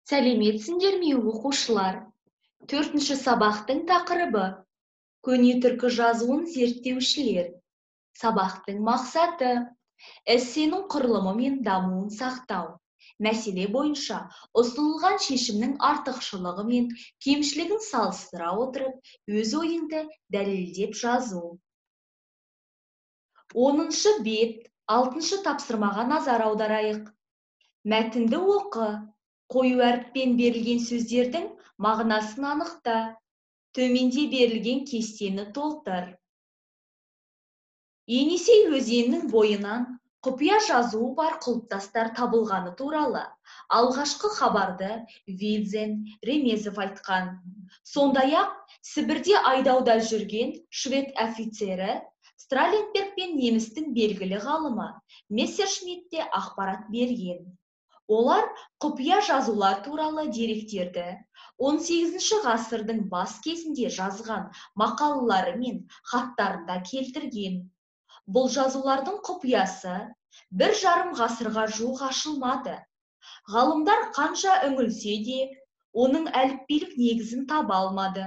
Сәлеметсіңдер ме, оқушылар? 4-ші сабақтың тақырыбы көне түркі жазуын зерттеушілер. Сабақтың мақсаты эссенің құрылымы мен дамуын сақтау. Мәселе бойынша ұсынылған шешімнің артықшылығы мен кемшілігін салыстыра отырып, өз ойыңды дәлелдеп жазу. 10-шы бет 6-шы тапсырмаға назар аударайық. Мәтінді оқы. Қою әріппен берілген сөздердің мағынасын анықта. Төменде берілген кестені толтыр. Енисей өзенінің бойынан құпия жазуы бар құлпытастар табылғаны туралы алғашқы хабарды Видзен Ремезов айтқан. Сондай-ақ Сібірде айдауда жүрген швед офицері Страленберг пен немістің белгілі ғалымы Мессершмитте ақпарат берген. Олар құпия жазулар туралы деректерді 18-ші ғасырдың бас кезінде жазған мақалалары мен хаттарында келтірген. Бұл жазулардың құпиясы 1,5 ғасырға жуық ашылмады. Ғалымдар қанша үңілсе де, оның әліпбилік негізін таба алмады.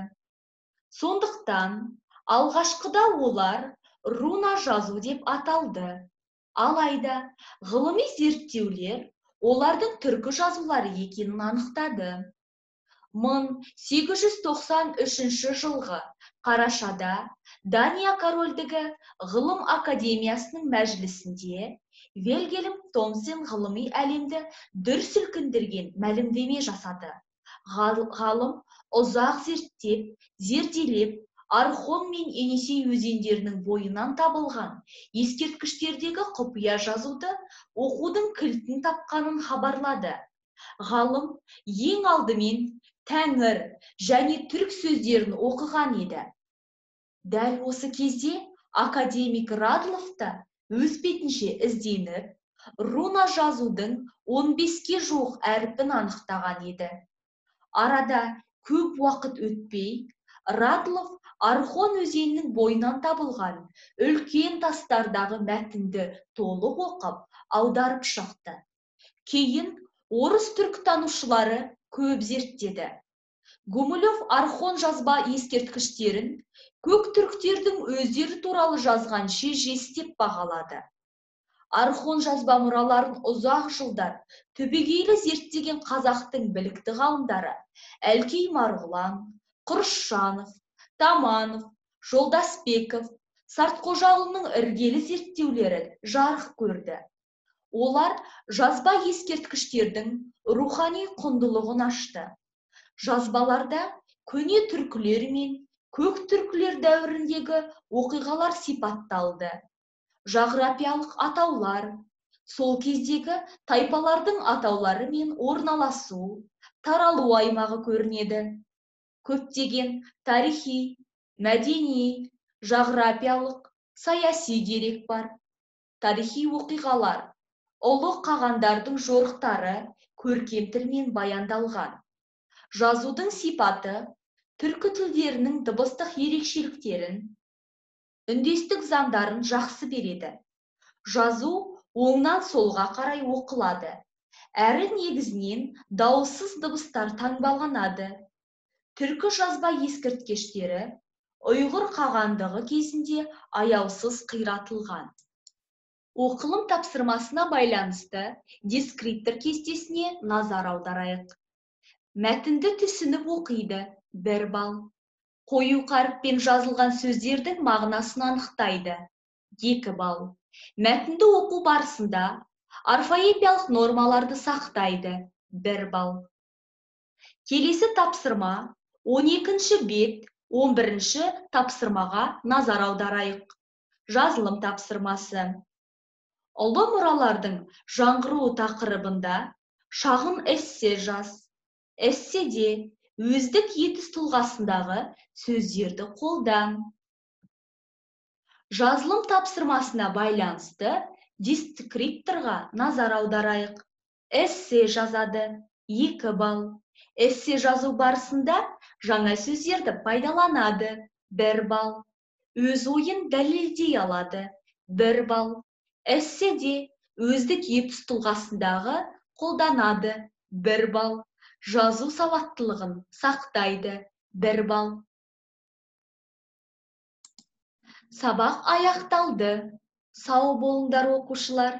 Сондықтан, алғашқыда олар руна жазу деп аталды. Алайда, ғылыми зерттеулер олардың түркі жазулары екенін анықтады. 1893 жылғы қарашада Дания корольдігі ғылым академиясының мәжілісінде Вильгельм Томсен ғылыми әлемді дүр сілкіндірген мәлімдеме жасады. Ғалым ұзақ зерделеп, Архон мен Енисей өзендерінің бойынан табылған ескерткіштердегі құпия жазуды оқудың кілтін тапқанын хабарлады. Ғалым ең алдымен Тәңір және түрік сөздерін оқыған еді. Дәл осы кезде академик Радлов та өз бетінше ізденіп, руна жазудың 15-ке жуық әріпін анықтаған еді. Арада көп уақыт өтпей, Радлов Архон өзенінің бойынан табылған үлкен тастардағы мәтінді толық оқып, аударып шықты. Кейін орыс түркітанушылары көп зерттеді. Гумилев Архон жазба ескерткіштерін көк түріктердің өздері туралы жазған шежіресі деп бағалады. Архон жазба мұраларын ұзақ жылдар түбегейлі зерттеген қазақтың білікті ғалымдары Әлкей Марғұлан, Құршанов, Таманов, Жолдасбеков, Сартқожаұлының іргелі зерттеулері жарық көрді. Олар жазба ескерткіштердің рухани құндылығын ашты. Жазбаларда көне түркілер мен көк түркілер дәуіріндегі оқиғалар сипатталды. Жағрапиялық атаулар, сол кездегі тайпалардың атаулары мен орналасу, таралу аймағы көрінеді. Көптеген тарихи, мәдени, жағрапиялық, саяси дерек бар. Тарихи оқиғалар, ұлы қағандардың жорықтары көркем тілмен баяндалған. Жазудың сипаты түркі тілдерінің дыбыстық ерекшеліктерін, үндестік заңдарын жақсы береді. Жазу оңнан солға қарай оқылады. Әрі негізінен дауыссыз дыбыстар таңбаланады. Түркі жазба ескерткіштері ұйғыр қағандығы кезінде аяусыз қиратылған. Оқылым тапсырмасына байланысты дескриптор кестесіне назар аударайық. Мәтінді түсініп оқиды, 1 балл. Қою қаріппен жазылған сөздердің мағынасын анықтайды, 2 балл. Мәтінді оқу барысында орфоэпиялық нормаларды сақтайды, 1 балл. Келесі тапсырма 12-ші бет 11-ші тапсырмаға назар аударайық. Жазылым тапсырмасы. Ұлы мұралардың жаңғыруы тақырыбында шағын эссе жаз. Эсседе өздік етіс тұлғасындағы сөздерді қолдан. Жазылым тапсырмасына байланысты дескрипторға назар аударайық. Эссе жазады, 2 балл. Эссе жазу барысында жаңа сөздерді пайдаланады, 1 балл. Өз ойын дәлелдей алады, 1 балл. Эсседе өздік етіс тұлғасындағы қолданады, 1 балл. жазу сауаттылығын сақтайды. 1 балл. Сабақ аяқталды. Сау болыңдар оқушылар.